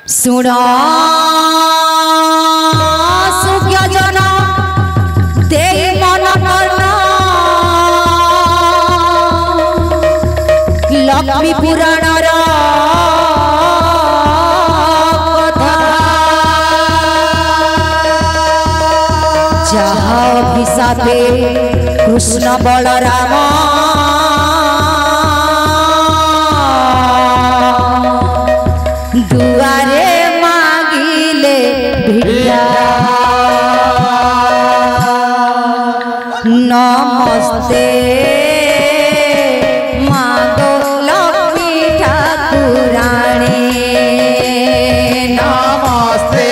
सुना सुज्ञ जन दे मन करना लक्ष्मी पुराण कथा जहा अभिशापे कृष्ण बलराम दुआरे मांगिले भिक्षा नमस्ते मागो लक्ष्मी ठाकुराणी नमस्ते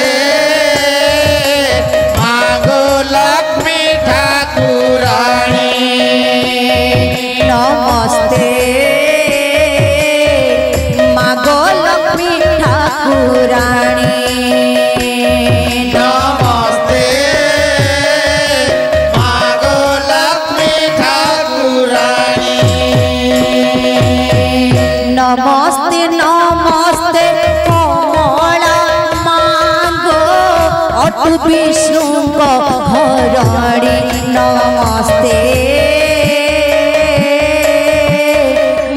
मागो लक्ष्मी ठाकुराणी नमस्ते मागो लक्ष्मी ठाकुराणी नमस्ते मागो लक्ष्मी ठाकुराणी नमस्ते नमस्ते कमला मांगो अटु विष्णु घरणी नमस्ते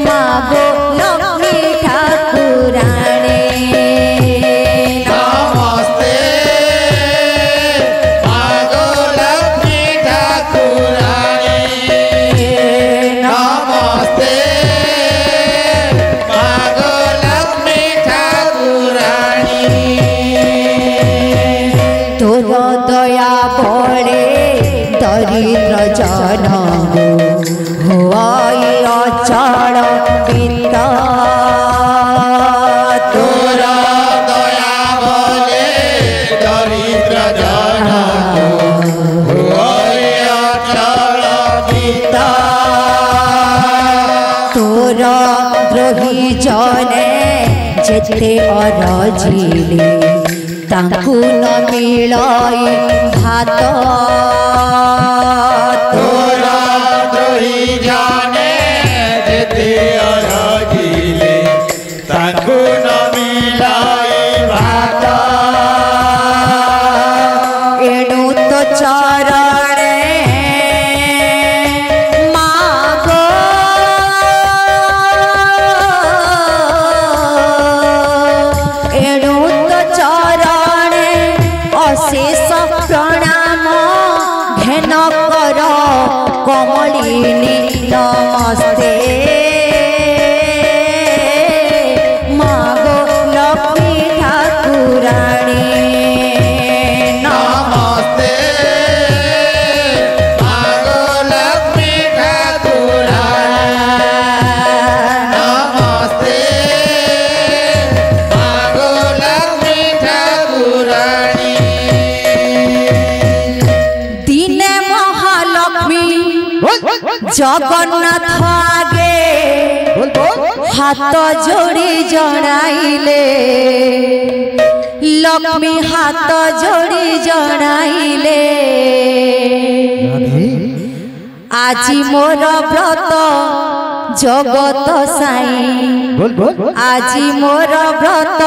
मागो लक्ष्मी ठाकुराणी नमस्ते मागो लक्ष्मी ठाकुराणी नमस्ते मागो लक्ष्मी ठाकुराणी तोर दया बड़े दरिद्र जन हुआई अचल पित तोर दया बोले दरिद्र जन हुआई अचल पिता तोर द्रोही जने जेते अरजिले तांकु न मिलाई भात तोर द्रोही जाने जेते अरजिले ताकु न मिलाई भात एणु तो चरणे मागो एणु तो चरणे अशेष प्रणाम घेन कर कमलिनी नमस्ते मागो लक्ष्मी ठाकुराणी नमस्ते मागो लक्ष्मी ठाकुराणी नमस्ते मागो लक्ष्मी ठाकुराणी दिने महालक्ष्मी जगन्नाथ आगे हाथ जोड़ी जनाइले लक्ष्मी हाथ जोड़ी जनाइले आजी मोर व्रत जगत साई आजी मोर व्रत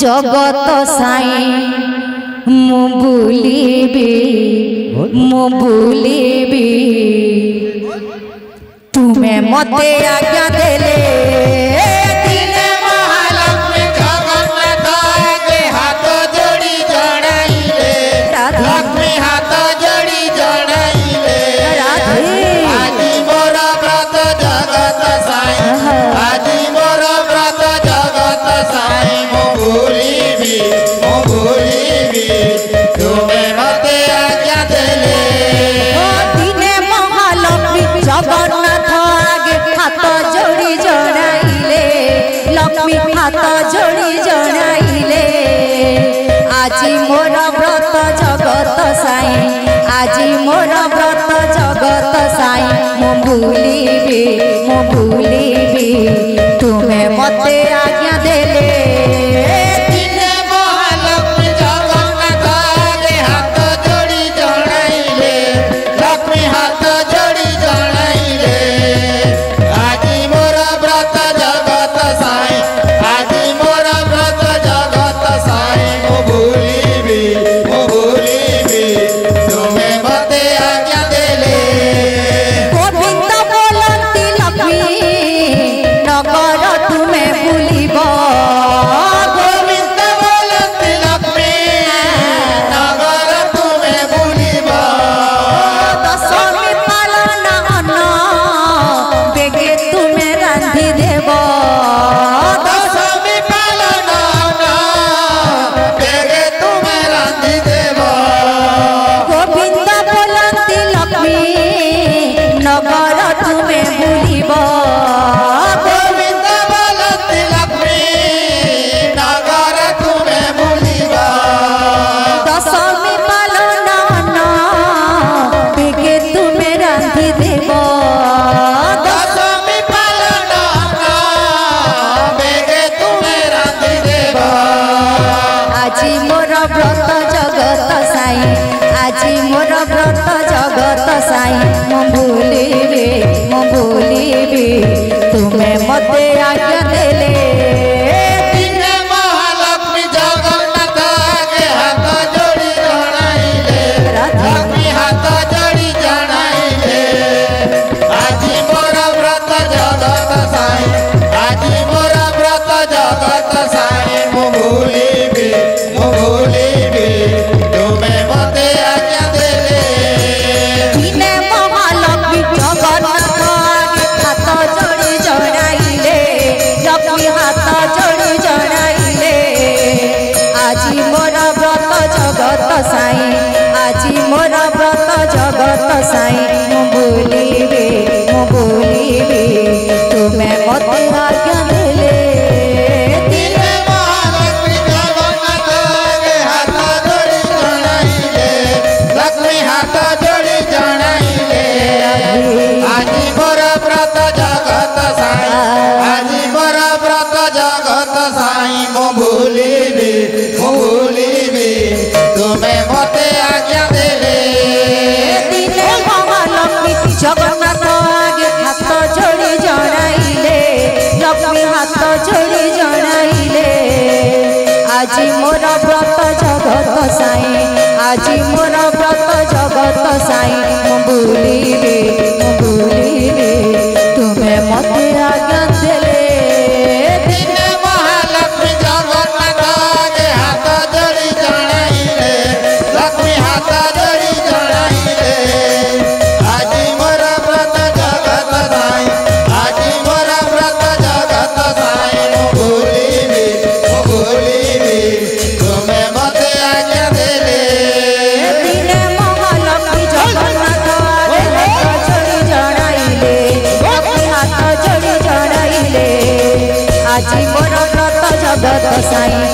जगत साई मु बुलिबी तुम्हें मते आज्ञा देले दिने महालक्ष्मी जगन्नाथ आगे हाथ जोड़ी जनाइले लक्ष्मी हाथ जोड़ी जनाइले आजी मोर व्रत जगत साई आजी मोर व्रत जगत साई मो भूलिबी तुम्हें मते आज्ञा देले दिने महालक्ष्मी जगन्नाथ आगे हाथ जोड़ी जनाइले लक्ष्मी हाथ जोड़ी जनाइले आजी मोर व्रत जगत साई आजी मोर व्रत जगत साई मु भूलिबी तुम्हें मते आज्ञा देले दिने महालक्ष्मी जगन्नाथ आगे हाथ जोड़ी जनाइले लक्ष्मी हाथ जोड़ी जनाइले आजी मोर व्रत जगत साई आजी मोर व्रत जगत साई मो भूलिबी तुमे मते आज्ञा देले दिने महालक्ष्मी जगन्नाथ आगे हाथ जोड़ी जणाइले लक्ष्मी हाथ जोड़ी जणाइले आज मोर व्रत जगत साई आज मोर व्रत जगत साई मु भूलिबी तुमे मते आज्ञा देले दिने महालक्ष्मी जगन्नाथ आगे हाथ जोड़ी जणाइले लक्ष्मी हाथ जोड़ी जणाइले आज मोर व्रत जगत साई आज मोर व्रत जगत साई मो भूलिबी तुमे मते आज्ञा देले दिने महालक्ष्मी जगन्नाथ आगे हाथ जोड़ी जणाइले लक्ष्मी हाथ जोड़ी जणाइले आज मोर व्रत जगत साई